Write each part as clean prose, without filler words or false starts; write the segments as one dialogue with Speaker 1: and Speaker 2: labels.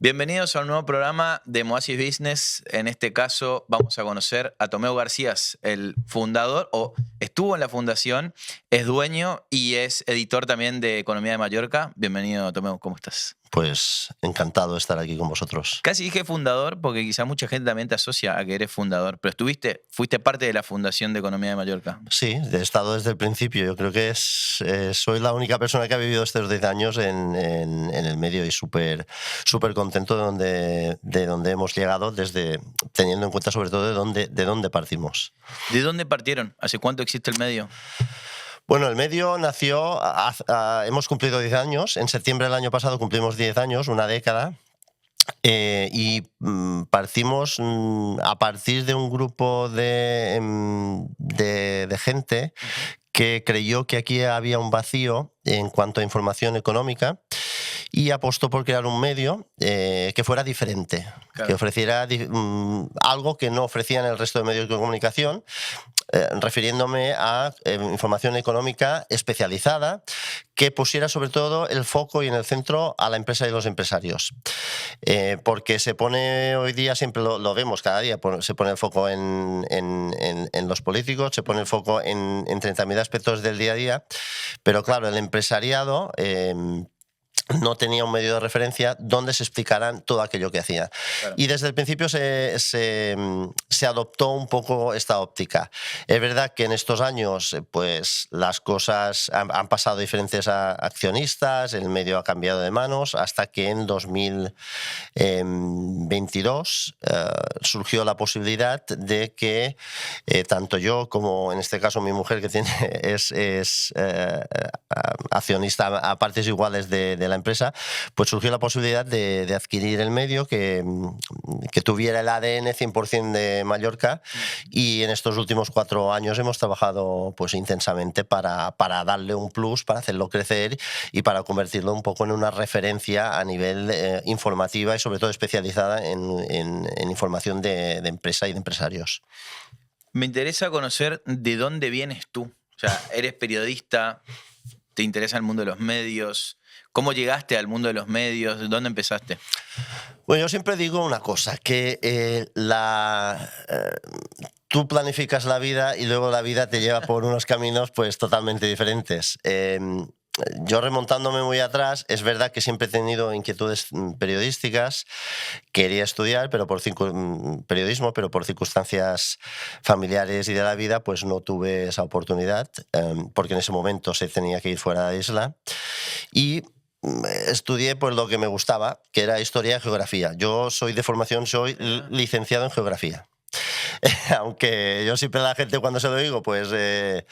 Speaker 1: Bienvenidos a un nuevo programa de Moasis Business. En este caso vamos a conocer a Tomeu García, el fundador, o estuvo en la fundación, es dueño y es editor también de Economía de Mallorca. Bienvenido, Tomeu, ¿cómo estás?
Speaker 2: Pues encantado de estar aquí con vosotros.
Speaker 1: Casi dije fundador porque quizá mucha gente también te asocia a que eres fundador, pero fuiste parte de la fundación de Economía de Mallorca.
Speaker 2: Sí, he estado desde el principio. Yo creo que soy la única persona que ha vivido estos 10 años en el medio y súper contento de donde hemos llegado, teniendo en cuenta sobre todo de dónde partimos.
Speaker 1: ¿De dónde partieron? ¿Hace cuánto existe el medio?
Speaker 2: Bueno, el medio nació, hemos cumplido 10 años, en septiembre del año pasado cumplimos 10 años, una década. Partimos a partir de un grupo de gente que creyó que aquí había un vacío en cuanto a información económica y apostó por crear un medio que fuera diferente,
Speaker 1: Claro.
Speaker 2: que ofreciera algo que no ofrecían el resto de medios de comunicación, refiriéndome a información económica especializada que pusiera sobre todo el foco y en el centro a la empresa y los empresarios. Porque se pone hoy día, siempre lo vemos cada día, se pone el foco en los políticos, se pone el foco en 30.000 aspectos del día a día, pero claro, el empresariado no tenía un medio de referencia donde se explicaran todo aquello que hacía.
Speaker 1: Claro.
Speaker 2: Y desde el principio se adoptó un poco esta óptica. Es verdad que en estos años pues las cosas han pasado diferentes accionistas, el medio ha cambiado de manos, hasta que en 2022 surgió la posibilidad de que tanto yo como en este caso mi mujer, que es accionista a partes iguales de la empresa, pues surgió la posibilidad de adquirir el medio que tuviera el ADN 100% de Mallorca, y en estos últimos 4 años hemos trabajado pues intensamente para darle un plus, para hacerlo crecer y para convertirlo un poco en una referencia a nivel informativa y sobre todo especializada en información de empresa y de empresarios.
Speaker 1: Me interesa conocer de dónde vienes tú. O sea, eres periodista, te interesa el mundo de los medios. ¿Cómo llegaste al mundo de los medios? ¿Dónde empezaste?
Speaker 2: Bueno, yo siempre digo una cosa, que tú planificas la vida y luego la vida te lleva por unos caminos pues totalmente diferentes. Yo, remontándome muy atrás, es verdad que siempre he tenido inquietudes periodísticas, quería estudiar periodismo, pero por circunstancias familiares y de la vida pues no tuve esa oportunidad, porque en ese momento se tenía que ir fuera de la isla, y estudié pues lo que me gustaba, que era historia y geografía. Yo soy de formación, soy licenciado en geografía. Aunque yo siempre, la gente cuando se lo digo pues se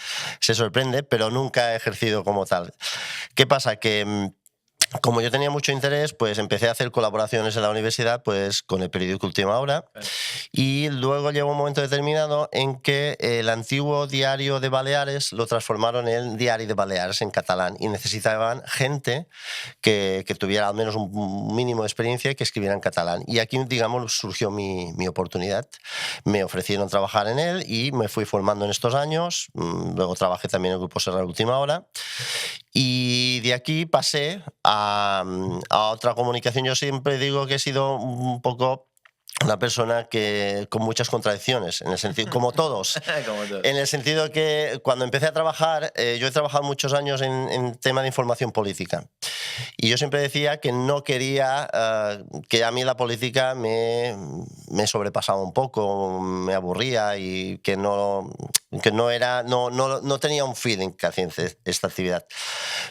Speaker 2: sorprende, pero nunca he ejercido como tal. ¿Qué pasa? Que como yo tenía mucho interés, pues empecé a hacer colaboraciones en la universidad pues con el periódico Última Hora. Y luego llegó un momento determinado en que el antiguo Diario de Baleares lo transformaron en Diari de Baleares, en catalán, y necesitaban gente que tuviera al menos un mínimo de experiencia y que escribiera en catalán. Y aquí, digamos, surgió mi oportunidad. Me ofrecieron trabajar en él y me fui formando en estos años. Luego trabajé también en el Grupo Serra Última Hora. Y de aquí pasé a otra comunicación. Yo siempre digo que he sido un poco una persona con muchas contradicciones, en el sentido, como todos.
Speaker 1: Como todos.
Speaker 2: En el sentido que cuando empecé a trabajar, yo he trabajado muchos años en tema de información política. Y yo siempre decía que no quería, que a mí la política me sobrepasaba un poco, me aburría, y que no tenía un feeling que hacía esta actividad.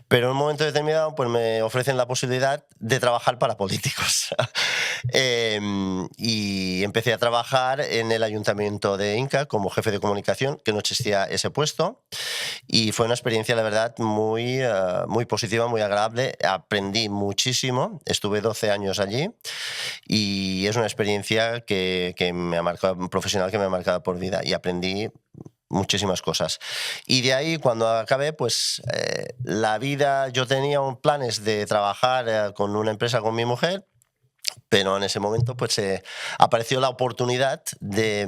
Speaker 2: Pero en un momento determinado pues me ofrecen la posibilidad de trabajar para políticos. Y empecé a trabajar en el Ayuntamiento de Inca como jefe de comunicación, que no existía ese puesto, y fue una experiencia, la verdad, muy positiva, muy agradable. Aprendí muchísimo, estuve 12 años allí y es una experiencia que me ha marcado, profesional, que me ha marcado por vida, y aprendí muchísimas cosas. Y de ahí, cuando acabé, pues la vida, yo tenía planes de trabajar con una empresa con mi mujer, pero en ese momento pues apareció la oportunidad de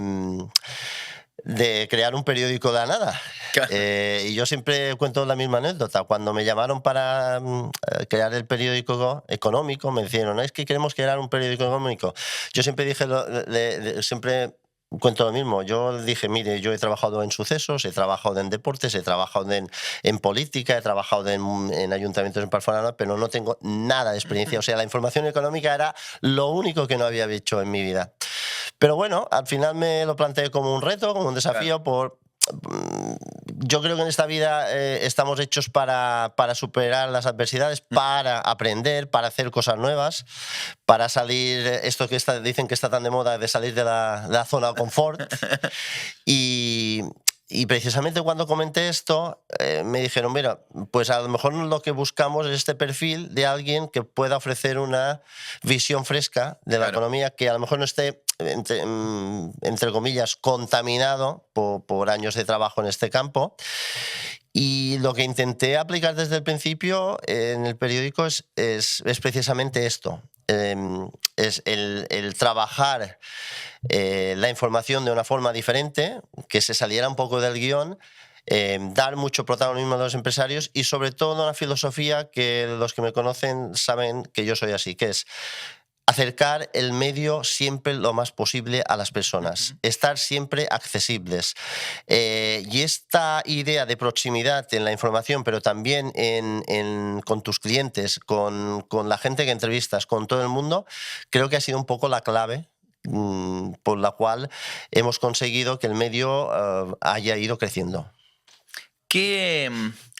Speaker 2: crear un periódico de la nada.
Speaker 1: Claro.
Speaker 2: Y yo siempre cuento la misma anécdota. Cuando me llamaron para crear el periódico económico, me dijeron, es que queremos crear un periódico económico. Yo siempre dije, siempre cuento lo mismo. Yo dije, mire, yo he trabajado en sucesos, he trabajado en deportes, he trabajado en política, he trabajado en ayuntamientos en Palforana, pero no tengo nada de experiencia. O sea, la información económica era lo único que no había hecho en mi vida. Pero bueno, al final me lo planteé como un reto, como un desafío.
Speaker 1: Claro.
Speaker 2: Yo creo que en esta vida estamos hechos para superar las adversidades, para aprender, para hacer cosas nuevas, para salir, esto que dicen que está tan de moda, de salir de la zona de confort. Y precisamente cuando comenté esto, me dijeron, mira, pues a lo mejor lo que buscamos es este perfil de alguien que pueda ofrecer una visión fresca de la economía, que a lo mejor no esté, entre comillas, contaminado por años de trabajo en este campo. Y lo que intenté aplicar desde el principio en el periódico es precisamente esto. Es el trabajar la información de una forma diferente, que se saliera un poco del guión, dar mucho protagonismo a los empresarios y sobre todo una filosofía que los que me conocen saben que yo soy así, que es acercar el medio siempre lo más posible a las personas, estar siempre accesibles. Y esta idea de proximidad en la información, pero también con tus clientes, con la gente que entrevistas, con todo el mundo, creo que ha sido un poco la clave por la cual hemos conseguido que el medio haya ido creciendo.
Speaker 1: ¿Qué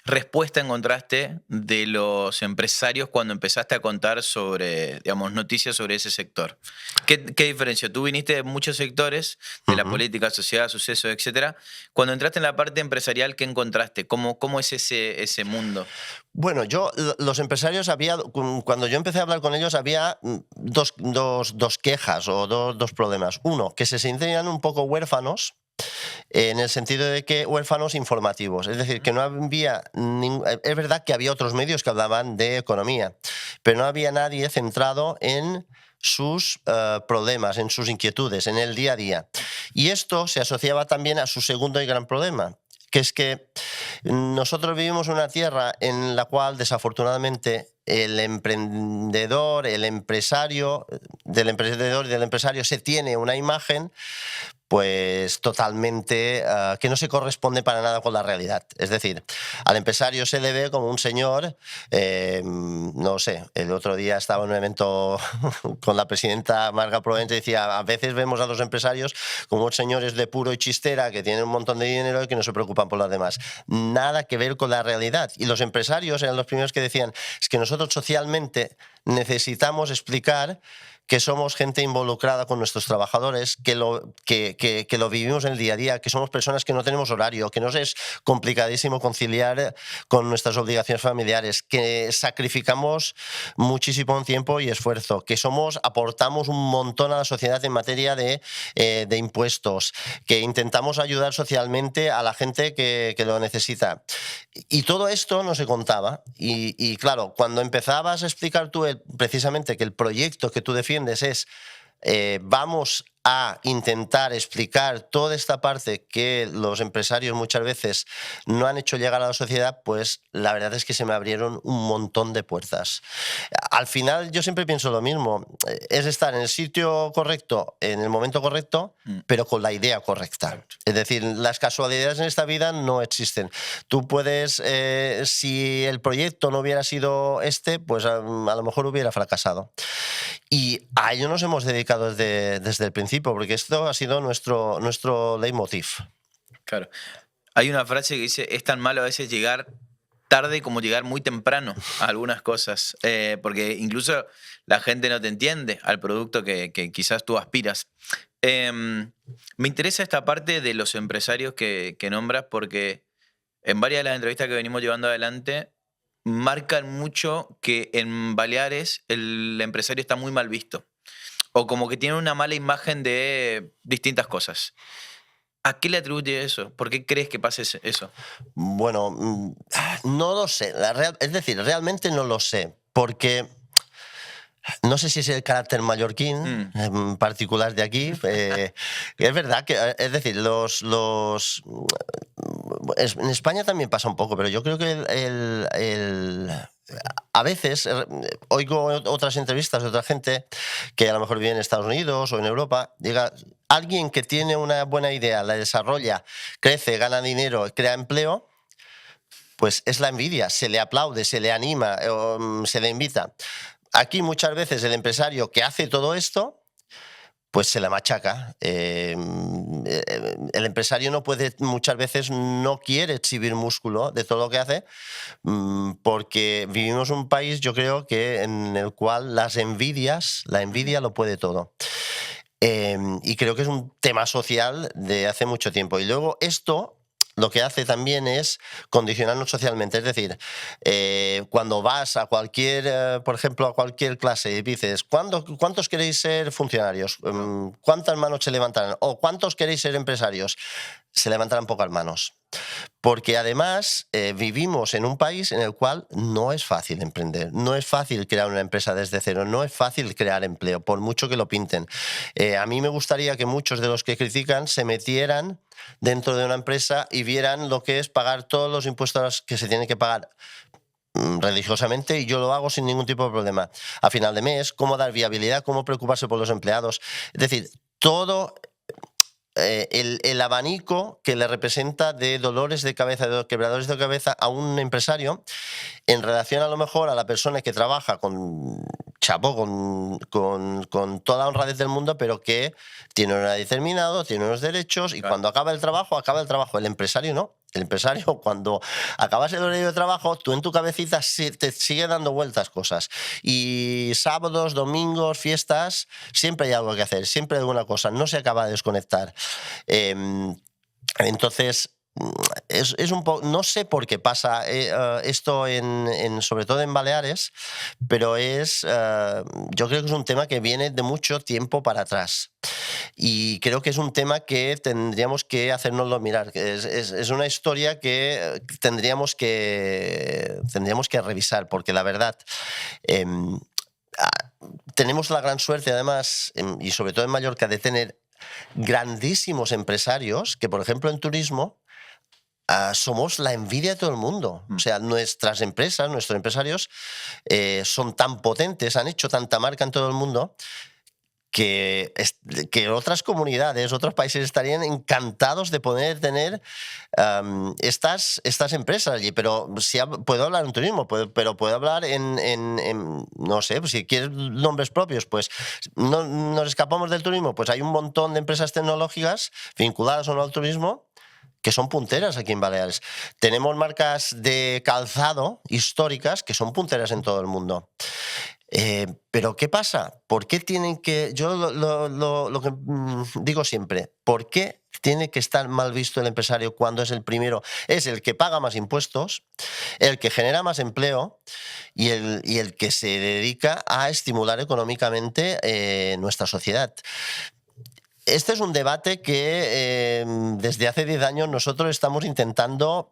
Speaker 1: respuesta encontraste de los empresarios cuando empezaste a contar sobre, digamos, noticias sobre ese sector? ¿Qué diferencia? Tú viniste de muchos sectores, de la política, sociedad, sucesos, etcétera. Cuando entraste en la parte empresarial, ¿qué encontraste? ¿Cómo es ese mundo?
Speaker 2: Bueno, los empresarios cuando yo empecé a hablar con ellos había dos quejas o dos problemas. Uno, que se sentían un poco huérfanos, en el sentido de que huérfanos informativos, es decir, que no había es verdad que había otros medios que hablaban de economía, pero no había nadie centrado en sus problemas, en sus inquietudes, en el día a día. Y esto se asociaba también a su segundo y gran problema, que es que nosotros vivimos en una tierra en la cual desafortunadamente el emprendedor, del empresario se tiene una imagen pues totalmente que no se corresponde para nada con la realidad. Es decir, al empresario se le ve como un señor, no sé, el otro día estaba en un evento con la presidenta Marga Provence y decía, a veces vemos a los empresarios como señores de puro y chistera que tienen un montón de dinero y que no se preocupan por los demás. Nada que ver con la realidad. Y los empresarios eran los primeros que decían, es que nosotros socialmente necesitamos explicar que somos gente involucrada con nuestros trabajadores, que lo vivimos en el día a día, que somos personas que no tenemos horario, que nos es complicadísimo conciliar con nuestras obligaciones familiares, que sacrificamos muchísimo tiempo y esfuerzo, que aportamos un montón a la sociedad en materia de impuestos, que intentamos ayudar socialmente a la gente que lo necesita. Y todo esto no se contaba. Y claro, cuando empezabas a explicar tú precisamente que el proyecto que tú defiendes es vamos a intentar explicar toda esta parte que los empresarios muchas veces no han hecho llegar a la sociedad, pues la verdad es que se me abrieron un montón de puertas. Al final yo siempre pienso lo mismo, es estar en el sitio correcto, en el momento correcto, pero con la idea correcta. Es decir, las casualidades en esta vida no existen. Tú puedes, si el proyecto no hubiera sido pues a lo mejor hubiera fracasado. Y a ello nos hemos dedicado desde el principio, porque esto ha sido nuestro leitmotiv.
Speaker 1: Claro. Hay una frase que dice, es tan malo a veces llegar tarde como llegar muy temprano a algunas cosas, porque incluso la gente no te entiende al producto que quizás tú aspiras. Me interesa esta parte de los empresarios que nombras, porque en varias de las entrevistas que venimos llevando adelante marcan mucho que en Baleares el empresario está muy mal visto, o como que tiene una mala imagen de distintas cosas. ¿A qué le atribuye eso? ¿Por qué crees que pase eso?
Speaker 2: Bueno, no lo sé. Es decir, realmente no lo sé. Porque No sé si es el carácter mallorquín, en particular de aquí. Es verdad que, es decir, en España también pasa un poco, pero yo creo que a veces oigo otras entrevistas de otra gente que a lo mejor vive en Estados Unidos o en Europa, diga, alguien que tiene una buena idea, la desarrolla, crece, gana dinero, crea empleo, pues es la envidia, se le aplaude, se le anima, se le invita. Aquí muchas veces el empresario que hace todo esto, pues se la machaca. El empresario no puede, muchas veces no quiere exhibir músculo de todo lo que hace, porque vivimos un país, yo creo, que en el cual la envidia lo puede todo. Y creo que es un tema social de hace mucho tiempo. Y luego esto lo que hace también es condicionarnos socialmente. Es decir, cuando vas a cualquier, por ejemplo, a cualquier clase y dices, ¿cuántos queréis ser funcionarios? ¿Cuántas manos se levantarán? ¿O cuántos queréis ser empresarios? Se levantarán pocas manos. Porque además vivimos en un país en el cual no es fácil emprender, no es fácil crear una empresa desde cero, no es fácil crear empleo, por mucho que lo pinten. A mí me gustaría que muchos de los que critican se metieran dentro de una empresa y vieran lo que es pagar todos los impuestos que se tienen que pagar religiosamente, y yo lo hago sin ningún tipo de problema. A final de mes, cómo dar viabilidad, cómo preocuparse por los empleados. Es decir, todo el abanico que le representa de dolores de cabeza, de quebradores de cabeza a un empresario en relación a lo mejor a la persona que trabaja con chapo, con toda la honradez del mundo, pero que tiene un horario determinado, tiene unos derechos, y
Speaker 1: Claro.
Speaker 2: cuando acaba el trabajo, acaba el trabajo. El empresario no. El empresario, cuando acabas el horario de trabajo, tú en tu cabecita te sigue dando vueltas cosas. Y sábados, domingos, fiestas, siempre hay algo que hacer, siempre hay alguna cosa. No se acaba de desconectar. Entonces, es un poco, no sé por qué pasa esto sobre todo en Baleares, pero yo creo que es un tema que viene de mucho tiempo para atrás. Y creo que es un tema que tendríamos que hacernoslo mirar. Es una historia que tendríamos que revisar, porque la verdad, tenemos la gran suerte, además, y sobre todo en Mallorca, de tener grandísimos empresarios que, por ejemplo, en turismo, somos la envidia de todo el mundo. O sea, nuestras empresas, nuestros empresarios son tan potentes, han hecho tanta marca en todo el mundo, que otras comunidades, otros países estarían encantados de poder tener estas empresas allí. Pero puedo hablar en turismo, pero puedo hablar no sé, pues si quieres nombres propios, pues no nos escapamos del turismo, pues hay un montón de empresas tecnológicas vinculadas o no al turismo que son punteras aquí en Baleares. Tenemos marcas de calzado históricas que son punteras en todo el mundo. Pero ¿qué pasa? ¿Por qué tienen que...? Yo lo que digo siempre, ¿por qué tiene que estar mal visto el empresario cuando es el primero? Es el que paga más impuestos, el que genera más empleo y el que se dedica a estimular económicamente nuestra sociedad. Este es un debate que desde hace 10 años nosotros estamos intentando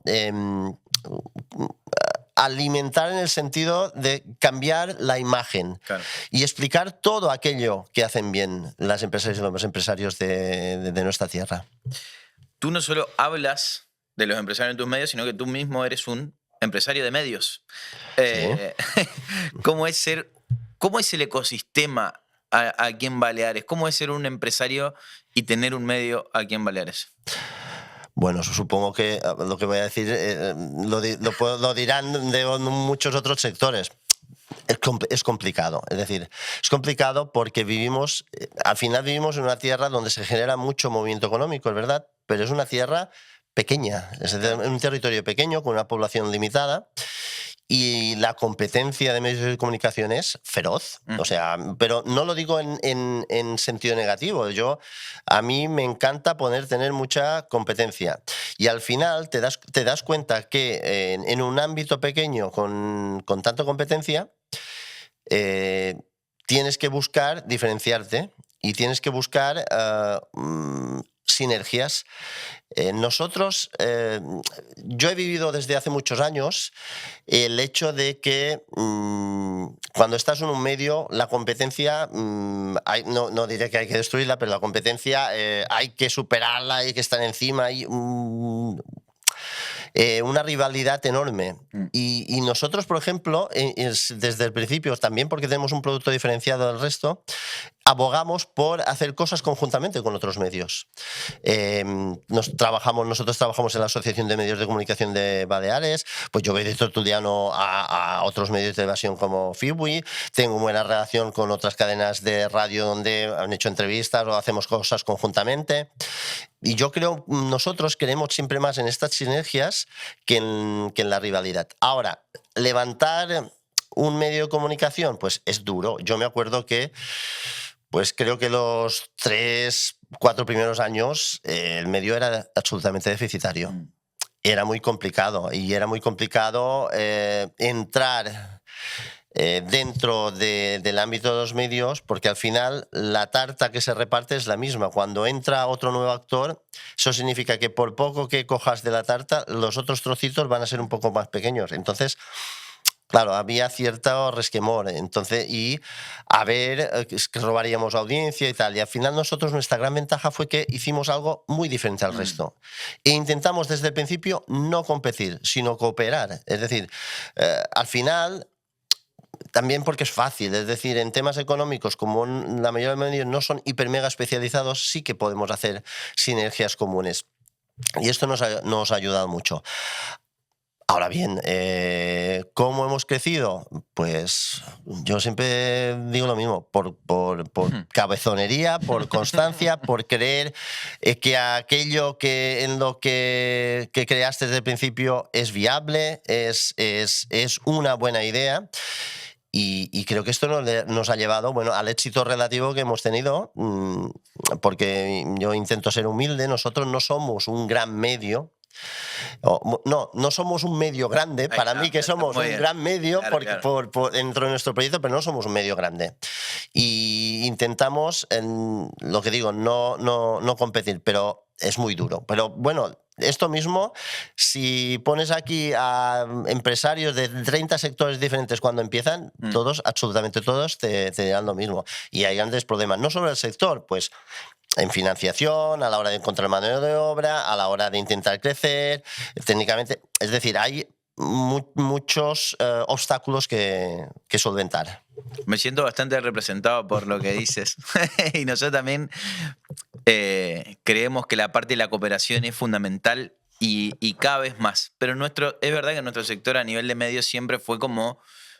Speaker 2: alimentar, en el sentido de cambiar la imagen, claro, y explicar todo aquello que hacen bien las empresas y los empresarios de nuestra tierra.
Speaker 1: Tú no solo hablas de los empresarios en tus medios, sino que tú mismo eres un empresario de medios.
Speaker 2: Sí.
Speaker 1: ¿Cómo es el ecosistema aquí en Baleares? ¿Cómo es ser un empresario y tener un medio aquí en Baleares?
Speaker 2: Bueno, supongo que lo que voy a decir lo dirán de muchos otros sectores. Es complicado, es decir, es complicado porque al final vivimos en una tierra donde se genera mucho movimiento económico, es verdad, pero es una tierra pequeña, es un territorio pequeño con una población limitada. Y la competencia de medios de comunicación es feroz. O sea, pero no lo digo en sentido negativo. A mí me encanta tener mucha competencia. Y al final te das cuenta que en un ámbito pequeño con tanta competencia, tienes que buscar diferenciarte y tienes que buscar sinergias. Nosotros, yo he vivido desde hace muchos años el hecho de que cuando estás en un medio, la competencia, no diré que hay que destruirla, pero la competencia hay que superarla, hay que estar encima, hay una rivalidad enorme. Y nosotros, por ejemplo, desde el principio, también porque tenemos un producto diferenciado del resto, abogamos por hacer cosas conjuntamente con otros medios. Nosotros trabajamos en la Asociación de Medios de Comunicación de Baleares, pues yo voy de tertuliano a otros medios de televisión como FIWI, tengo buena relación con otras cadenas de radio donde han hecho entrevistas o hacemos cosas conjuntamente. Y yo creo, nosotros queremos siempre más en estas sinergias que en la rivalidad. Ahora, levantar un medio de comunicación, pues es duro. Yo me acuerdo que, pues creo que los 3-4 primeros años el medio era absolutamente deficitario. Era muy complicado y era muy complicado entrar dentro del ámbito de los medios, porque al final la tarta que se reparte es la misma. Cuando entra otro nuevo actor, eso significa que por poco que cojas de la tarta, los otros trocitos van a ser un poco más pequeños. Entonces, claro, había cierto resquemor. Entonces, y a ver, es que robaríamos audiencia y tal. Y al final nosotros, nuestra gran ventaja fue que hicimos algo muy diferente al resto. E intentamos desde el principio no competir, sino cooperar. Es decir, al final, también porque es fácil, es decir, en temas económicos, como la mayoría de los medios no son hiper mega especializados, sí que podemos hacer sinergias comunes. Y esto nos ha ayudado mucho. Ahora bien, ¿cómo hemos crecido? Pues yo siempre digo lo mismo, por cabezonería, por constancia, por creer que aquello en lo que creaste desde el principio es viable, es una buena idea. Y creo que esto nos ha llevado, bueno, al éxito relativo que hemos tenido, porque yo intento ser humilde. Nosotros no somos un gran medio. No somos un medio grande. Para mí que somos un gran medio, claro. Dentro de nuestro proyecto, pero no somos un medio grande. Y intentamos, lo que digo, no competir, pero es muy duro. Pero bueno, esto mismo, si pones aquí a empresarios de 30 sectores diferentes cuando empiezan, todos, absolutamente todos, te dirán lo mismo. Y hay grandes problemas, no solo el sector, pues en financiación, a la hora de encontrar mano de obra, a la hora de intentar crecer, técnicamente. Es decir, hay muchos obstáculos que solventar.
Speaker 1: Me siento bastante representado por lo que dices. Y nosotros también creemos que la parte de la cooperación es fundamental y cada vez más. Pero es verdad que nuestro sector a nivel de medios siempre fue como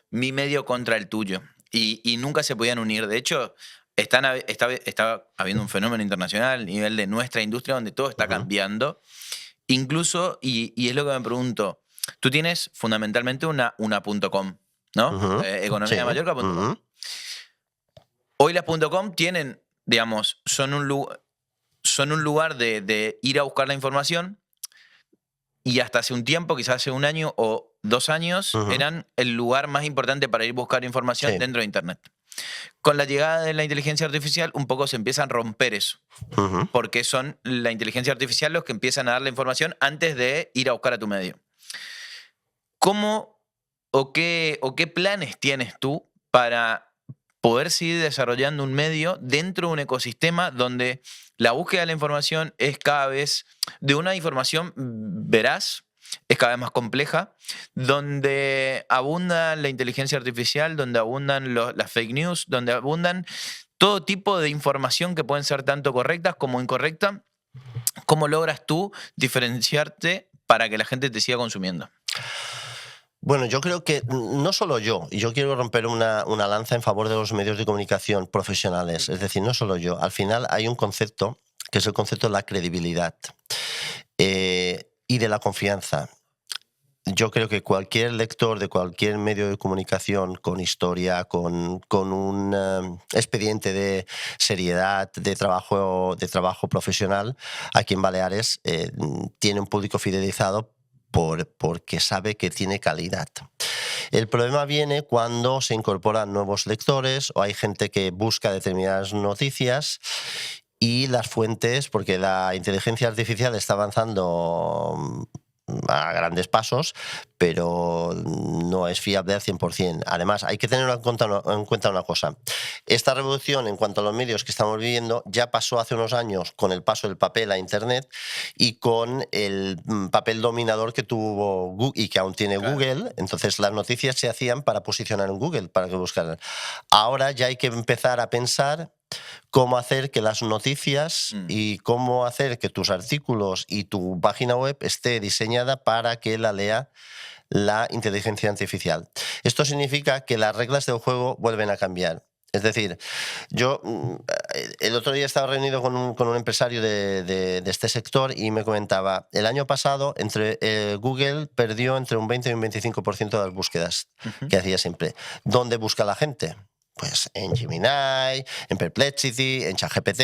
Speaker 1: mi medio contra el tuyo. Y nunca se podían unir. De hecho, está habiendo un fenómeno internacional a nivel de nuestra industria donde todo está cambiando. Incluso, y es lo que me pregunto, tú tienes fundamentalmente una .com, ¿no? Economía de Mallorca.com. Hoy las .com tienen, digamos, son un lugar de ir a buscar la información, y hasta hace un tiempo, quizás hace un año o 2 años, eran el lugar más importante para ir a buscar información dentro de Internet. Con la llegada de la inteligencia artificial, un poco se empieza a romper eso. Porque son la inteligencia artificial los que empiezan a dar la información antes de ir a buscar a tu medio. ¿Cómo o qué planes tienes tú para poder seguir desarrollando un medio dentro de un ecosistema donde la búsqueda de la información es cada vez de una información veraz, es cada vez más compleja, donde abunda la inteligencia artificial, donde abundan las fake news, donde abundan todo tipo de información que pueden ser tanto correctas como incorrectas? ¿Cómo logras tú diferenciarte para que la gente te siga consumiendo?
Speaker 2: Bueno, yo creo que no solo yo quiero romper una lanza en favor de los medios de comunicación profesionales, es decir, no solo yo. Al final hay un concepto, que es el concepto de la credibilidad y de la confianza. Yo creo que cualquier lector de cualquier medio de comunicación con historia, con un expediente de seriedad, de trabajo profesional, aquí en Baleares tiene un público fidelizado porque sabe que tiene calidad. El problema viene cuando se incorporan nuevos lectores o hay gente que busca determinadas noticias y las fuentes, porque la inteligencia artificial está avanzando a grandes pasos, pero no es fiable al 100%. Además, hay que tener en cuenta una cosa. Esta revolución en cuanto a los medios que estamos viviendo ya pasó hace unos años con el paso del papel a Internet y con el papel dominador que tuvo Google y que aún tiene Google. Entonces, las noticias se hacían para posicionar en Google, para que buscaran. Ahora ya hay que empezar a pensar cómo hacer que las noticias y cómo hacer que tus artículos y tu página web esté diseñada para que la lea la inteligencia artificial. Esto significa que las reglas del juego vuelven a cambiar. Es decir, yo el otro día estaba reunido con un empresario de este sector y me comentaba, el año pasado Google perdió entre un 20 y un 25% de las búsquedas que hacía siempre. ¿Dónde busca la gente? Pues en Gemini, en Perplexity, en ChatGPT.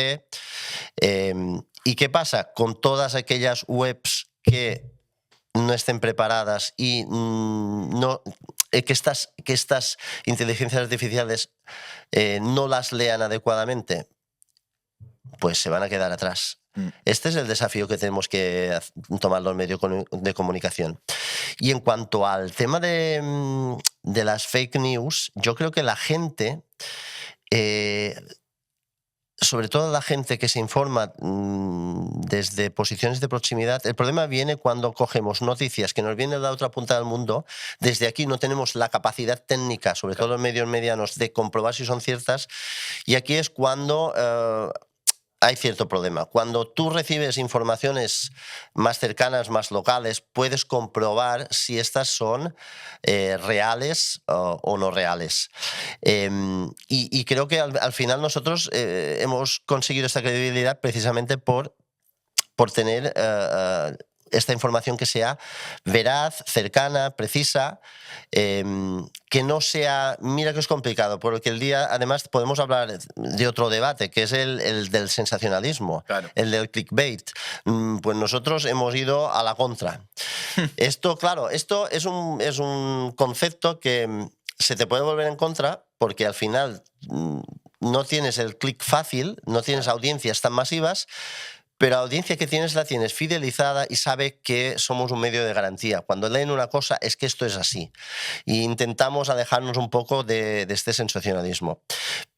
Speaker 2: ¿Y qué pasa con todas aquellas webs que no estén preparadas y que estas inteligencias artificiales no las lean adecuadamente? Pues se van a quedar atrás. Este es el desafío que tenemos que tomar los medios de comunicación. Y en cuanto al tema de las fake news, yo creo que la gente, sobre todo la gente que se informa desde posiciones de proximidad, el problema viene cuando cogemos noticias que nos vienen de la otra punta del mundo. Desde aquí no tenemos la capacidad técnica, sobre todo los medios medianos, de comprobar si son ciertas. Y aquí es cuando hay cierto problema. Cuando tú recibes informaciones más cercanas, más locales, puedes comprobar si estas son reales o no reales. Y creo que al final nosotros hemos conseguido esta credibilidad precisamente por tener esta información que sea veraz, cercana, precisa, que no sea... Mira que es complicado, porque el día, además, podemos hablar de otro debate, que es el del sensacionalismo, el del clickbait. Pues nosotros hemos ido a la contra. Esto, claro, esto es un concepto que se te puede volver en contra, porque al final no tienes el click fácil, no tienes audiencias tan masivas, pero la audiencia que tienes la tienes fidelizada y sabe que somos un medio de garantía. Cuando leen una cosa es que esto es así. Y intentamos alejarnos un poco de este sensacionalismo.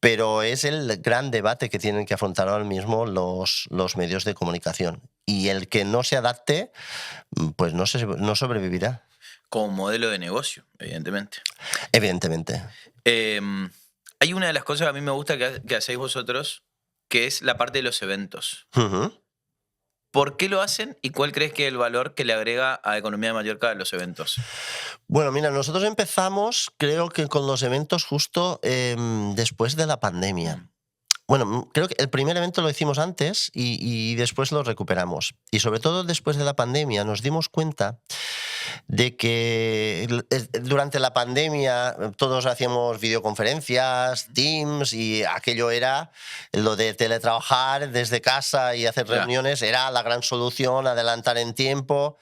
Speaker 2: Pero es el gran debate que tienen que afrontar ahora mismo los medios de comunicación. Y el que no se adapte, pues no sobrevivirá.
Speaker 1: Como modelo de negocio, evidentemente.
Speaker 2: Evidentemente.
Speaker 1: Hay una de las cosas que a mí me gusta que hacéis vosotros, que es la parte de los eventos. ¿Por qué lo hacen y cuál crees que es el valor que le agrega a Economía de Mallorca a los eventos?
Speaker 2: Bueno, mira, nosotros empezamos, creo que con los eventos justo después de la pandemia. Bueno, creo que el primer evento lo hicimos antes y después lo recuperamos. Y sobre todo después de la pandemia nos dimos cuenta de que durante la pandemia todos hacíamos videoconferencias, Teams, y aquello era lo de teletrabajar desde casa y hacer reuniones, era la gran solución, adelantar en tiempo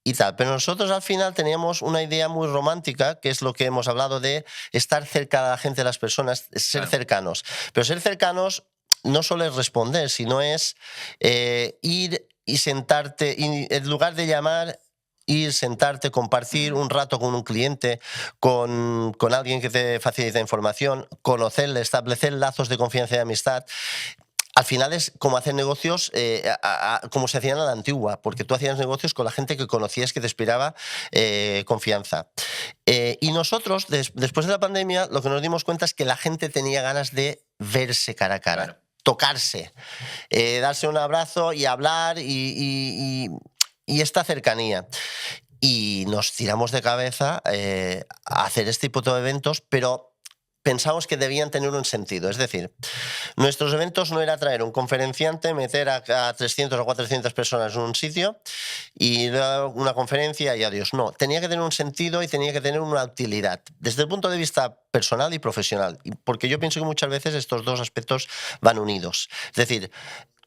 Speaker 2: y tal. Pero nosotros al final teníamos una idea muy romántica, que es lo que hemos hablado de estar cerca de la gente, de las personas, ser cercanos. Pero ser cercanos no solo es responder, sino es ir y sentarte, y en lugar de llamar, ir, sentarte, compartir un rato con un cliente, con alguien que te facilita información, conocerle, establecer lazos de confianza y amistad. Al final es como hacer negocios como se hacían a la antigua, porque tú hacías negocios con la gente que conocías, que te inspiraba confianza. Y nosotros, después de la pandemia, lo que nos dimos cuenta es que la gente tenía ganas de verse cara a cara, tocarse, darse un abrazo y hablar y esta cercanía. Y nos tiramos de cabeza a hacer este tipo de eventos, pero pensamos que debían tener un sentido. Es decir, nuestros eventos no era traer un conferenciante, meter a 300 o 400 personas en un sitio y una conferencia y adiós. No, tenía que tener un sentido y tenía que tener una utilidad, desde el punto de vista personal y profesional. Porque yo pienso que muchas veces estos dos aspectos van unidos. Es decir,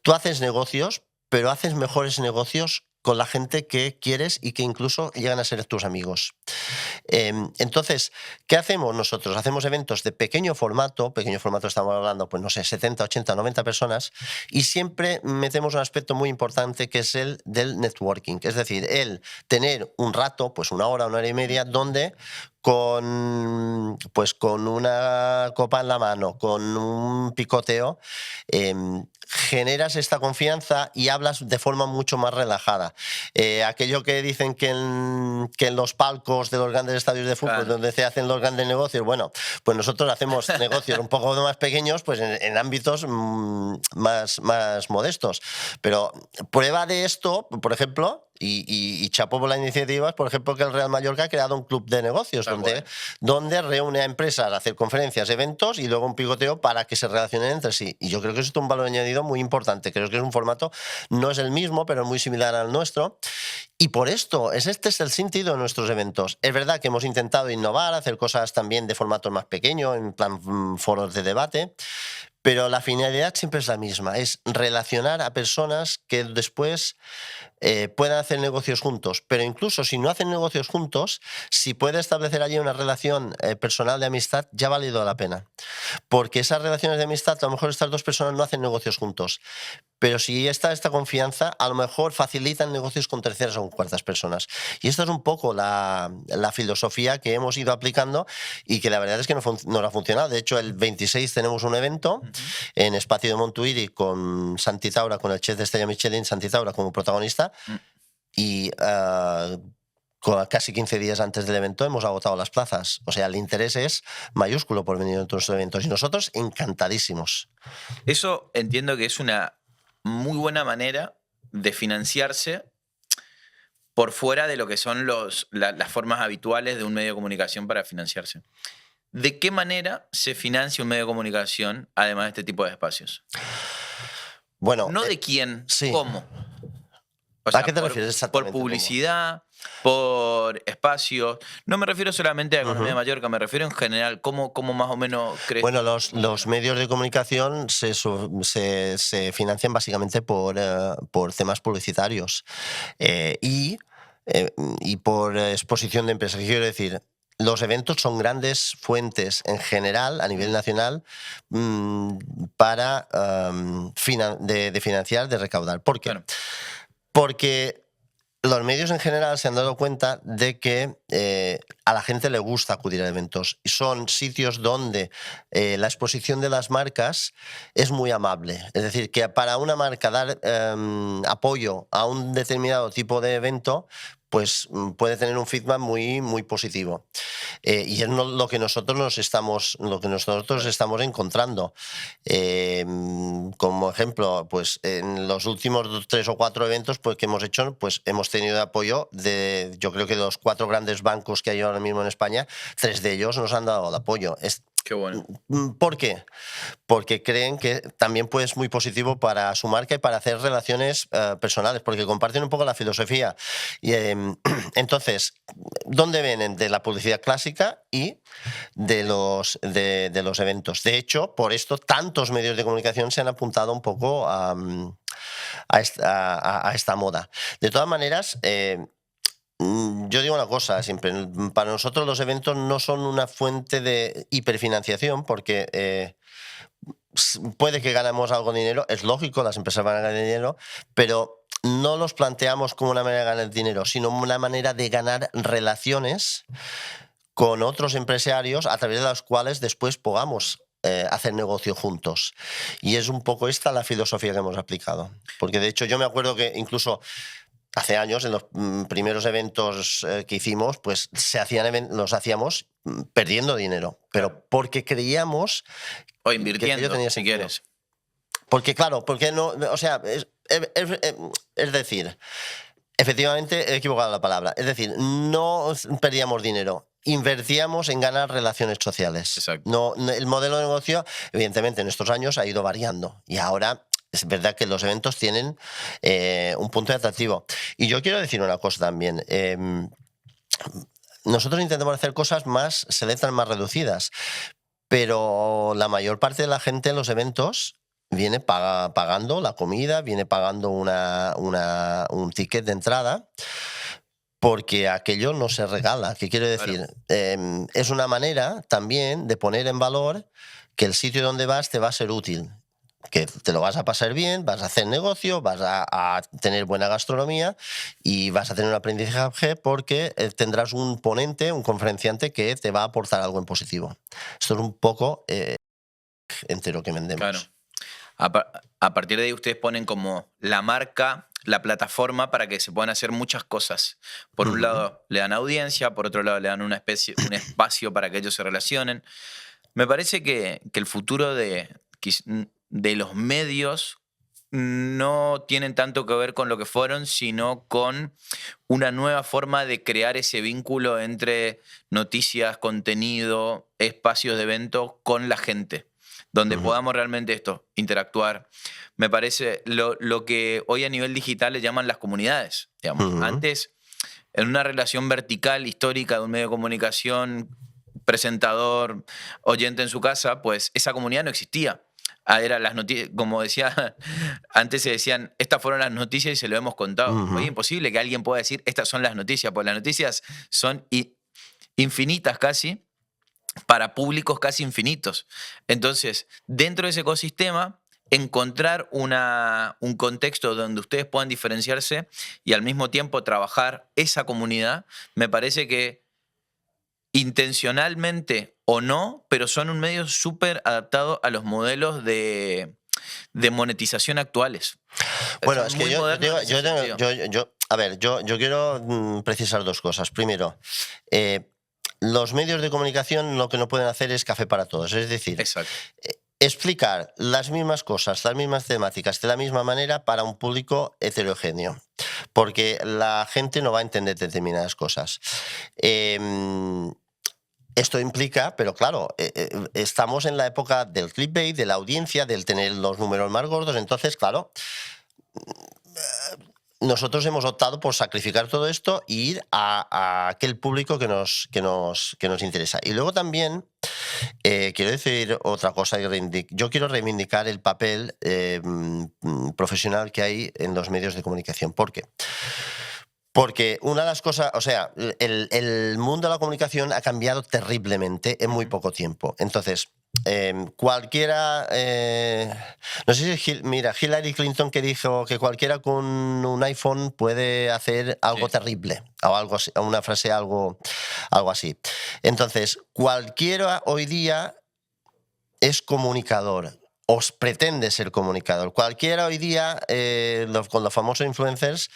Speaker 2: tú haces negocios, pero haces mejores negocios con la gente que quieres y que incluso llegan a ser tus amigos. Entonces, ¿qué hacemos nosotros? Hacemos eventos de pequeño formato estamos hablando, pues no sé, 70, 80, 90 personas, y siempre metemos un aspecto muy importante que es el del networking, es decir, el tener un rato, pues una hora y media, donde con una copa en la mano, con un picoteo, generas esta confianza y hablas de forma mucho más relajada. Aquello que dicen que en los palcos de los grandes estadios de fútbol,
Speaker 1: Claro.
Speaker 2: donde se hacen los grandes negocios, bueno, pues nosotros hacemos negocios un poco más pequeños, pues en ámbitos más modestos. Pero prueba de esto, por ejemplo, y chapó por la iniciativa, por ejemplo, que el Real Mallorca ha creado un club de negocios donde reúne a empresas a hacer conferencias, eventos y luego un picoteo para que se relacionen entre sí. Y yo creo que eso es un valor añadido muy importante. Creo que es un formato, no es el mismo, pero muy similar al nuestro. Y por esto, este es el sentido de nuestros eventos. Es verdad que hemos intentado innovar, hacer cosas también de formato más pequeño, en plan foros de debate, pero la finalidad siempre es la misma, es relacionar a personas que después puedan hacer negocios juntos. Pero incluso si no hacen negocios juntos, si puede establecer allí una relación personal de amistad, ya ha valido la pena. Porque esas relaciones de amistad, a lo mejor estas dos personas no hacen negocios juntos. Pero si está esta confianza, a lo mejor facilitan negocios con terceras o con cuartas personas. Y esta es un poco la filosofía que hemos ido aplicando y que la verdad es que no ha funcionado. De hecho, el 26 tenemos un evento en Espacio de Montuïri con Santi Taura, con el chef de estrella Michelin, Santi Taura, como protagonista. Y casi 15 días antes del evento hemos agotado las plazas. O sea, el interés es mayúsculo por venir a nuestros eventos. Y nosotros encantadísimos.
Speaker 1: Eso entiendo que es una muy buena manera de financiarse por fuera de lo que son las formas habituales de un medio de comunicación para financiarse. ¿De qué manera se financia un medio de comunicación además de este tipo de espacios?
Speaker 2: Bueno,
Speaker 1: No de quién,
Speaker 2: sí.
Speaker 1: ¿cómo? O
Speaker 2: ¿A qué te refieres exactamente?
Speaker 1: Por publicidad, por espacios. No me refiero solamente a la economía de Mallorca, me refiero en general. ¿Cómo más o menos crees?
Speaker 2: Bueno, los medios de comunicación se financian básicamente por temas publicitarios y por exposición de empresas. Quiero decir, los eventos son grandes fuentes en general, a nivel nacional, para de financiar, de recaudar. ¿Por qué?
Speaker 1: Claro.
Speaker 2: Porque los medios en general se han dado cuenta de que a la gente le gusta acudir a eventos. Y son sitios donde la exposición de las marcas es muy amable. Es decir, que para una marca dar apoyo a un determinado tipo de evento, pues puede tener un feedback muy, muy positivo. Y es lo que nosotros estamos encontrando. Como ejemplo, pues en los últimos 3 o 4 eventos que hemos hecho, pues hemos tenido apoyo de, yo creo que de los 4 grandes bancos que hay ahora mismo en España, 3 de ellos nos han dado el apoyo.
Speaker 1: Qué bueno.
Speaker 2: ¿Por qué? Porque creen que también pues, es muy positivo para su marca y para hacer relaciones personales, porque comparten un poco la filosofía. Y, entonces, ¿dónde vienen? De la publicidad clásica y de los eventos. De hecho, por esto, tantos medios de comunicación se han apuntado un poco a esta moda. De todas maneras, yo digo una cosa siempre, para nosotros los eventos no son una fuente de hiperfinanciación porque puede que ganemos algo de dinero, es lógico, las empresas van a ganar dinero, pero no los planteamos como una manera de ganar dinero, sino una manera de ganar relaciones con otros empresarios a través de las cuales después podamos hacer negocio juntos. Y es un poco esta la filosofía que hemos aplicado. Porque de hecho yo me acuerdo que incluso hace años, en los primeros eventos que hicimos, pues los hacíamos perdiendo dinero, pero porque creíamos
Speaker 1: o invirtiendo,
Speaker 2: que tenía
Speaker 1: si
Speaker 2: sentido.
Speaker 1: quieres.
Speaker 2: Porque claro, porque no, o sea, es decir, efectivamente he equivocado la palabra. Es decir, no perdíamos dinero, invertíamos en ganar relaciones sociales.
Speaker 1: Exacto.
Speaker 2: No, el modelo de negocio, evidentemente, en estos años ha ido variando y ahora es verdad que los eventos tienen un punto de atractivo. Y yo quiero decir una cosa también. Nosotros intentamos hacer cosas más selectas, más reducidas, pero la mayor parte de la gente en los eventos viene pagando la comida, viene pagando un ticket de entrada. porque aquello no se regala. ¿Qué quiero decir?
Speaker 1: Claro.
Speaker 2: Es una manera también de poner en valor que el sitio donde vas te va a ser útil, que te lo vas a pasar bien, vas a hacer negocio, vas a tener buena gastronomía y vas a tener un aprendizaje porque tendrás un ponente, un conferenciante que te va a aportar algo en positivo. Esto es un poco entero que vendemos.
Speaker 1: Claro. A partir de ahí ustedes ponen como la marca, la plataforma para que se puedan hacer muchas cosas. Por un lado le dan audiencia, por otro lado le dan un espacio para que ellos se relacionen. Me parece que el futuro de los medios no tienen tanto que ver con lo que fueron, sino con una nueva forma de crear ese vínculo entre noticias, contenido, espacios de evento con la gente, donde podamos realmente interactuar. Me parece lo que hoy a nivel digital le llaman las comunidades. Digamos. Antes, en una relación vertical histórica de un medio de comunicación, presentador, oyente en su casa, pues esa comunidad no existía. Era las noticias, como decía, antes se decían, estas fueron las noticias y se lo hemos contado. Hoy es imposible que alguien pueda decir, estas son las noticias, porque las noticias son infinitas casi, para públicos casi infinitos. Entonces, dentro de ese ecosistema, encontrar un contexto donde ustedes puedan diferenciarse y al mismo tiempo trabajar esa comunidad, me parece que intencionalmente o no, pero son un medio súper adaptado a los modelos de monetización actuales.
Speaker 2: Bueno,
Speaker 1: Son
Speaker 2: es que
Speaker 1: muy modernos en ese sentido.
Speaker 2: a ver, yo quiero precisar dos cosas. Primero, los medios de comunicación lo que no pueden hacer es café para todos. Es decir,
Speaker 1: Exacto.
Speaker 2: explicar las mismas cosas, las mismas temáticas de la misma manera para un público heterogéneo, porque la gente no va a entender determinadas cosas. Esto implica, pero claro, estamos en la época del clickbait, de la audiencia, del tener los números más gordos, entonces, claro, nosotros hemos optado por sacrificar todo esto e ir a aquel público que nos interesa. Y luego también quiero decir otra cosa. Yo quiero reivindicar el papel profesional que hay en los medios de comunicación. ¿Por qué? Porque una de las cosas, o sea, el mundo de la comunicación ha cambiado terriblemente en muy poco tiempo. Entonces, cualquiera, no sé si, mira, Hillary Clinton que dijo que cualquiera con un iPhone puede hacer algo terrible, o algo así, una frase algo así. Entonces, cualquiera hoy día es comunicador. Os pretende ser comunicador. Cualquiera hoy día, con los famosos influencers,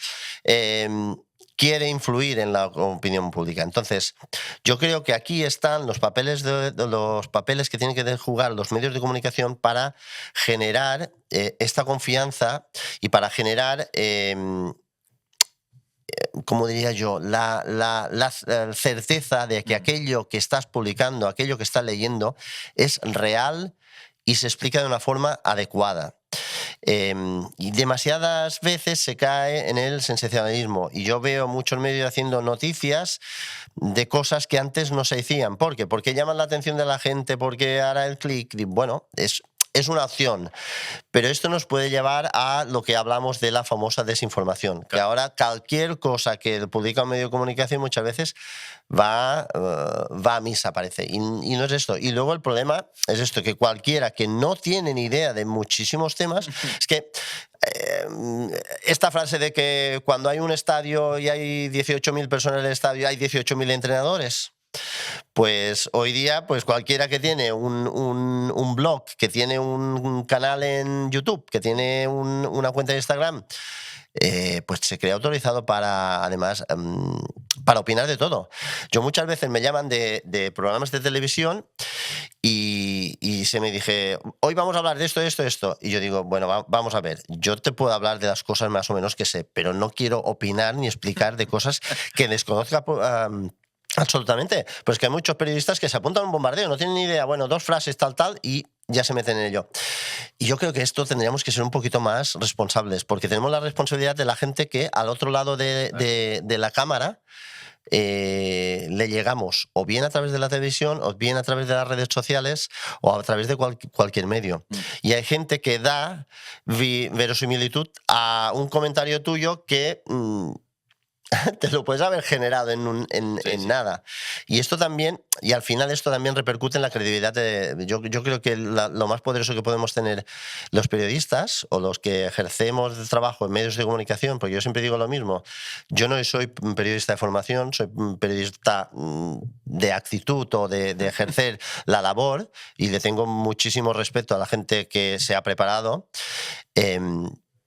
Speaker 2: quiere influir en la opinión pública. Entonces, yo creo que aquí están los papeles que tienen que jugar los medios de comunicación para generar esta confianza y para generar, como diría yo, la certeza de que aquello que estás publicando, aquello que estás leyendo, es real y se explica de una forma adecuada. Y demasiadas veces se cae en el sensacionalismo y yo veo muchos medios haciendo noticias de cosas que antes no se decían. ¿Por qué? Porque llaman la atención de la gente, porque hará el clic. Bueno, es una opción, pero esto nos puede llevar a lo que hablamos de la famosa desinformación, que ahora cualquier cosa que publica un medio de comunicación muchas veces va a misa, parece, y no es esto. Y luego el problema es esto, que cualquiera que no tiene ni idea de muchísimos temas, es que esta frase de que cuando hay un estadio y hay 18.000 personas en el estadio, hay 18.000 entrenadores. Pues hoy día, pues cualquiera que tiene un blog, que tiene un canal en YouTube, que tiene una cuenta de Instagram, pues se cree autorizado para, además, para opinar de todo. Yo muchas veces me llaman de programas de televisión y se me dije, hoy vamos a hablar de esto, esto, esto. Y yo digo, bueno, vamos a ver, yo te puedo hablar de las cosas más o menos que sé, pero no quiero opinar ni explicar de cosas que desconozca absolutamente. Pues que hay muchos periodistas que se apuntan a un bombardeo, no tienen ni idea, bueno, 2 frases, tal, y ya se meten en ello. Y yo creo que esto tendríamos que ser un poquito más responsables, porque tenemos la responsabilidad de la gente que al otro lado de la cámara le llegamos o bien a través de la televisión o bien a través de las redes sociales o a través de cualquier medio. Y hay gente que da verosimilitud a un comentario tuyo que te lo puedes haber generado en nada. Y esto también, y al final esto también repercute en la credibilidad yo creo que lo más poderoso que podemos tener los periodistas o los que ejercemos el trabajo en medios de comunicación, porque yo siempre digo lo mismo, yo no soy un periodista de formación, soy un periodista de actitud o de ejercer la labor, y le tengo muchísimo respeto a la gente que se ha preparado,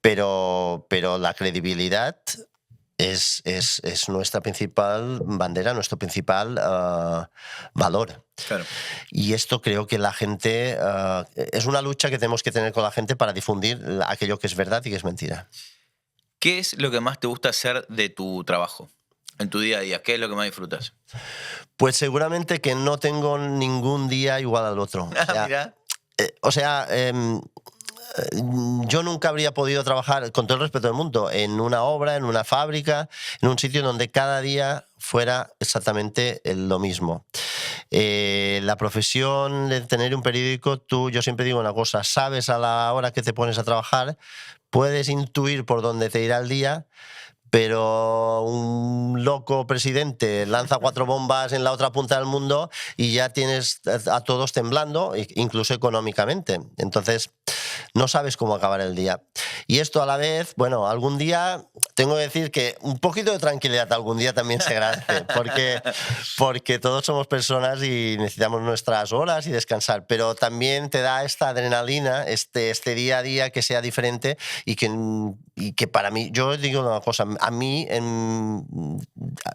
Speaker 2: pero la credibilidad es nuestra principal bandera, nuestro principal valor.
Speaker 1: Claro.
Speaker 2: Y esto creo que la gente... es una lucha que tenemos que tener con la gente para difundir aquello que es verdad y que es mentira.
Speaker 1: ¿Qué es lo que más te gusta hacer de tu trabajo, en tu día a día? ¿Qué es lo que más disfrutas?
Speaker 2: Pues seguramente que no tengo ningún día igual al otro.
Speaker 1: Mira.
Speaker 2: Yo nunca habría podido trabajar, con todo el respeto del mundo, en una obra, en una fábrica, en un sitio donde cada día fuera exactamente lo mismo. La profesión de tener un periódico, yo siempre digo una cosa, sabes a la hora que te pones a trabajar, puedes intuir por dónde te irá el día, pero un loco presidente lanza 4 bombas en la otra punta del mundo y ya tienes a todos temblando, incluso económicamente. Entonces, no sabes cómo acabar el día. Y esto a la vez, bueno, algún día tengo que decir que un poquito de tranquilidad algún día también se agradece, porque todos somos personas y necesitamos nuestras horas y descansar, pero también te da esta adrenalina, este día a día que sea diferente y que para mí, yo digo una cosa, a mí,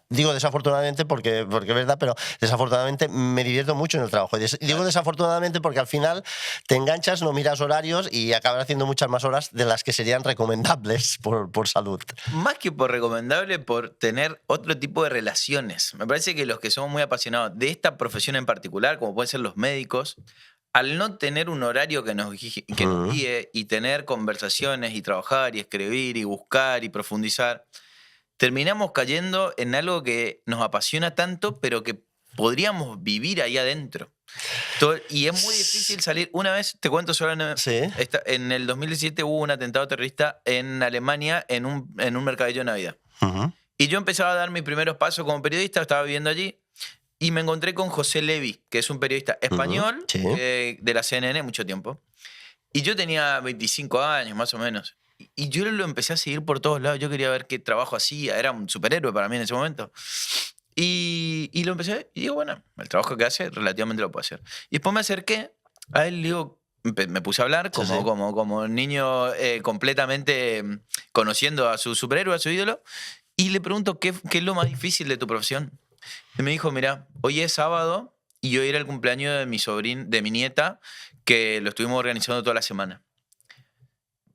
Speaker 2: digo desafortunadamente porque es verdad, pero desafortunadamente me divierto mucho en el trabajo. Y digo desafortunadamente porque al final te enganchas, no miras horarios y acabas haciendo muchas más horas de las que serían recomendables por salud.
Speaker 1: Más que por recomendable, por tener otro tipo de relaciones. Me parece que los que somos muy apasionados de esta profesión en particular, como pueden ser los médicos, al no tener un horario que nos guíe y tener conversaciones y trabajar y escribir y buscar y profundizar, terminamos cayendo en algo que nos apasiona tanto, pero que podríamos vivir ahí adentro. Y es muy difícil salir. Una vez, te cuento solo, en el 2017 hubo un atentado terrorista en Alemania en un mercadillo de Navidad. Y yo empezaba a dar mis primeros pasos como periodista, estaba viviendo allí, y me encontré con José Levi, que es un periodista español de la CNN mucho tiempo. Y yo tenía 25 años, más o menos. Y yo lo empecé a seguir por todos lados. Yo quería ver qué trabajo hacía. Era un superhéroe para mí en ese momento. Y lo empecé a ver. Y digo, bueno, el trabajo que hace relativamente lo puedo hacer. Y después me acerqué a él, digo, me puse a hablar como un niño completamente conociendo a su superhéroe, a su ídolo. Y le pregunto, ¿qué es lo más difícil de tu profesión? Y me dijo, mira, hoy es sábado y hoy era el cumpleaños de mi nieta, que lo estuvimos organizando toda la semana.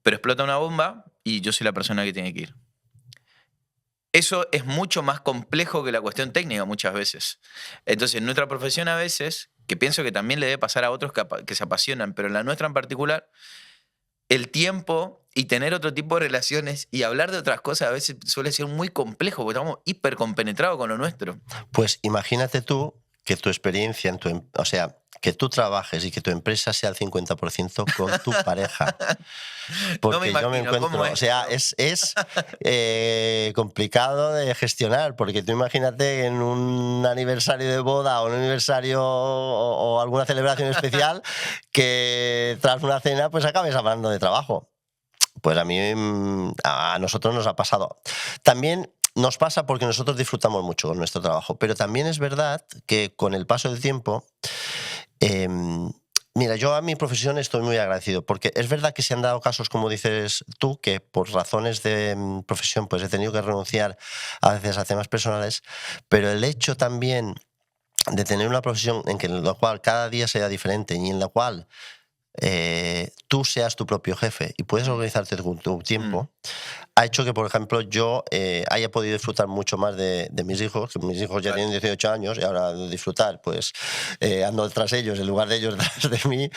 Speaker 1: Pero explota una bomba y yo soy la persona que tiene que ir. Eso es mucho más complejo que la cuestión técnica muchas veces. Entonces, nuestra profesión a veces, que pienso que también le debe pasar a otros que se apasionan, pero en la nuestra en particular, el tiempo y tener otro tipo de relaciones y hablar de otras cosas a veces suele ser muy complejo porque estamos hipercompenetrados con lo nuestro.
Speaker 2: Pues imagínate tú que tu experiencia, o sea, que tú trabajes y que tu empresa sea al 50% con tu pareja. Porque yo me encuentro, o sea, es complicado de gestionar, porque tú imagínate en un aniversario de boda o un aniversario o alguna celebración especial que tras una cena pues acabes hablando de trabajo. Pues a nosotros nos ha pasado. También nos pasa porque nosotros disfrutamos mucho con nuestro trabajo, pero también es verdad que con el paso del tiempo, mira, yo a mi profesión estoy muy agradecido, porque es verdad que se han dado casos, como dices tú, que por razones de profesión pues he tenido que renunciar a veces a temas personales, pero el hecho también de tener una profesión en la cual cada día sea diferente y en la cual tú seas tu propio jefe y puedes organizarte tu tiempo, ha hecho que, por ejemplo, yo haya podido disfrutar mucho más de mis hijos, que mis hijos ya tienen 18 años y ahora de disfrutar, pues ando tras ellos en lugar de ellos tras de mí,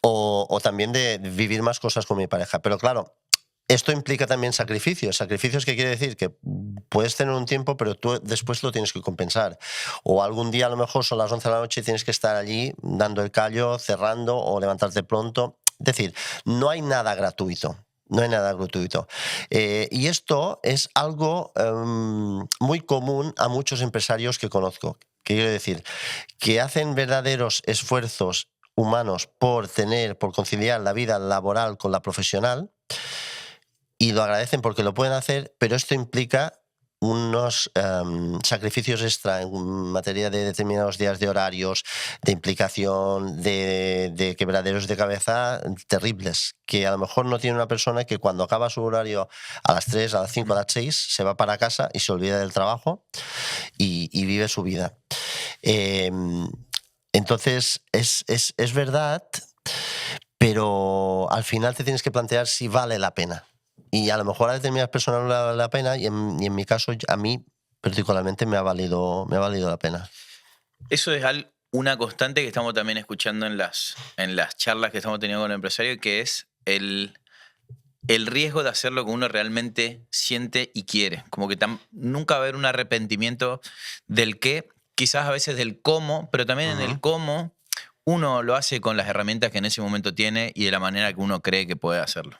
Speaker 2: o también de vivir más cosas con mi pareja. Pero claro, esto implica también sacrificios. ¿Sacrificios qué quiere decir? Que puedes tener un tiempo, pero tú después lo tienes que compensar. O algún día a lo mejor son las 11 de la noche y tienes que estar allí dando el callo, cerrando o levantarte pronto. Es decir, no hay nada gratuito. No hay nada gratuito. Y esto es algo muy común a muchos empresarios que conozco. ¿Qué quiero decir? Que hacen verdaderos esfuerzos humanos por conciliar la vida laboral con la profesional, y lo agradecen porque lo pueden hacer, pero esto implica unos sacrificios extra en materia de determinados días de horarios, de implicación, de quebraderos de cabeza terribles, que a lo mejor no tiene una persona que cuando acaba su horario a las 3, a las 5, a las 6, se va para casa y se olvida del trabajo y vive su vida. Entonces, es verdad, pero al final te tienes que plantear si vale la pena. Y a lo mejor a determinadas personas no le vale la pena, y en mi caso, a mí particularmente me ha valido la pena.
Speaker 1: Eso es una constante que estamos también escuchando en las charlas que estamos teniendo con el empresario, que es el riesgo de hacer lo que uno realmente siente y quiere. Como que nunca va a haber un arrepentimiento del qué, quizás a veces del cómo, pero también en el cómo uno lo hace con las herramientas que en ese momento tiene y de la manera que uno cree que puede hacerlo.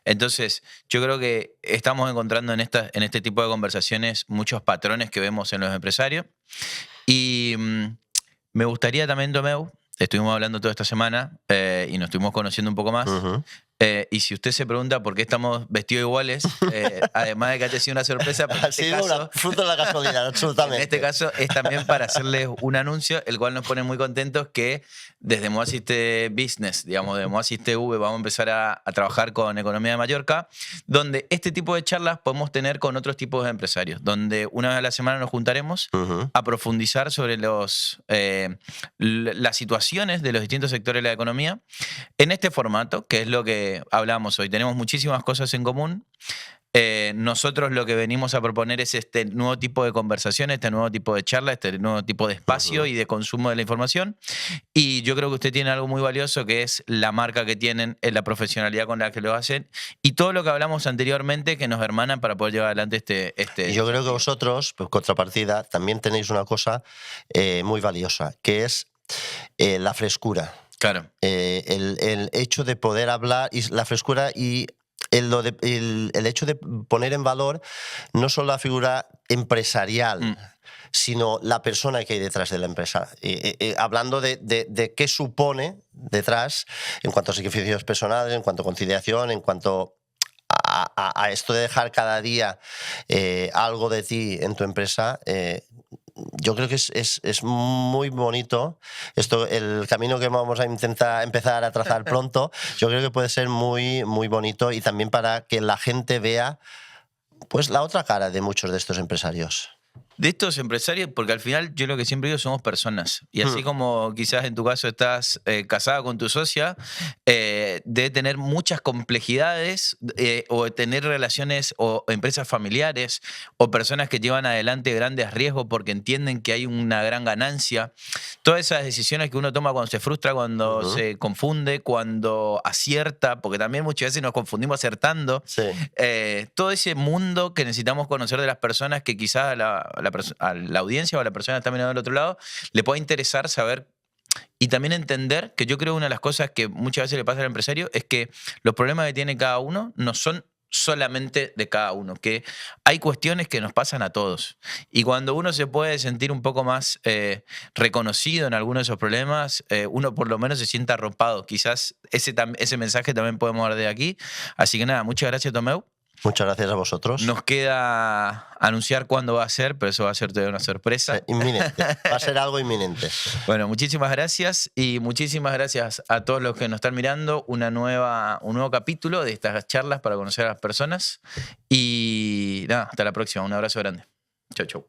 Speaker 1: Entonces, yo creo que estamos encontrando en este tipo de conversaciones muchos patrones que vemos en los empresarios. Y me gustaría también, Tomeu, estuvimos hablando toda esta semana y nos estuvimos conociendo un poco más. Y si usted se pregunta por qué estamos vestidos iguales, además de que haya sido una sorpresa,
Speaker 2: ha sido fruto de la casualidad, absolutamente.
Speaker 1: En este caso es también para hacerles un anuncio, el cual nos pone muy contentos, que desde Moda-Assiste Business, digamos, de Moda-Assiste V, vamos a empezar a trabajar con Economía de Mallorca, donde este tipo de charlas podemos tener con otros tipos de empresarios, donde una vez a la semana nos juntaremos a profundizar sobre las situaciones de los distintos sectores de la economía en este formato, que es lo que hablamos hoy. Tenemos muchísimas cosas en común. Nosotros lo que venimos a proponer es este nuevo tipo de conversación, este nuevo tipo de charla, este nuevo tipo de espacio y de consumo de la información. Y yo creo que usted tiene algo muy valioso, que es la marca que tienen, la profesionalidad con la que lo hacen y todo lo que hablamos anteriormente que nos hermanan para poder llevar adelante este.
Speaker 2: Y yo creo que vosotros, por contrapartida, también tenéis una cosa muy valiosa, que es la frescura.
Speaker 1: Claro.
Speaker 2: El hecho de poder hablar, y la frescura y el hecho de poner en valor no solo la figura empresarial, sino la persona que hay detrás de la empresa. Hablando de qué supone detrás en cuanto a sacrificios personales, en cuanto a conciliación, en cuanto a esto de dejar cada día algo de ti en tu empresa. Yo creo que es muy bonito esto, el camino que vamos a empezar a trazar pronto. Yo creo que puede ser muy, muy bonito, y también para que la gente vea pues la otra cara de muchos de estos empresarios.
Speaker 1: De estos empresarios, porque al final yo lo que siempre digo, somos personas. Y así como quizás en tu caso estás casada con tu socia, debe tener muchas complejidades, o tener relaciones o empresas familiares o personas que llevan adelante grandes riesgos porque entienden que hay una gran ganancia. Todas esas decisiones que uno toma cuando se frustra, cuando se confunde, cuando acierta, porque también muchas veces nos confundimos acertando.
Speaker 2: Sí.
Speaker 1: Todo ese mundo que necesitamos conocer de las personas, que quizás a la audiencia o a la persona que está mirando del otro lado le puede interesar saber y también entender que yo creo que una de las cosas que muchas veces le pasa al empresario es que los problemas que tiene cada uno no son solamente de cada uno, que hay cuestiones que nos pasan a todos. Y cuando uno se puede sentir un poco más reconocido en alguno de esos problemas, uno por lo menos se sienta arropado. Quizás ese mensaje también podemos dar de aquí. Así que nada, muchas gracias, Tomeu.
Speaker 2: Muchas gracias a vosotros.
Speaker 1: Nos queda anunciar cuándo va a ser, pero eso va a ser todavía una sorpresa.
Speaker 2: Inminente. Va a ser algo inminente.
Speaker 1: Bueno, muchísimas gracias, y muchísimas gracias a todos los que nos están mirando. Un nuevo capítulo de estas charlas para conocer a las personas. Y nada, hasta la próxima. Un abrazo grande. Chau, chau.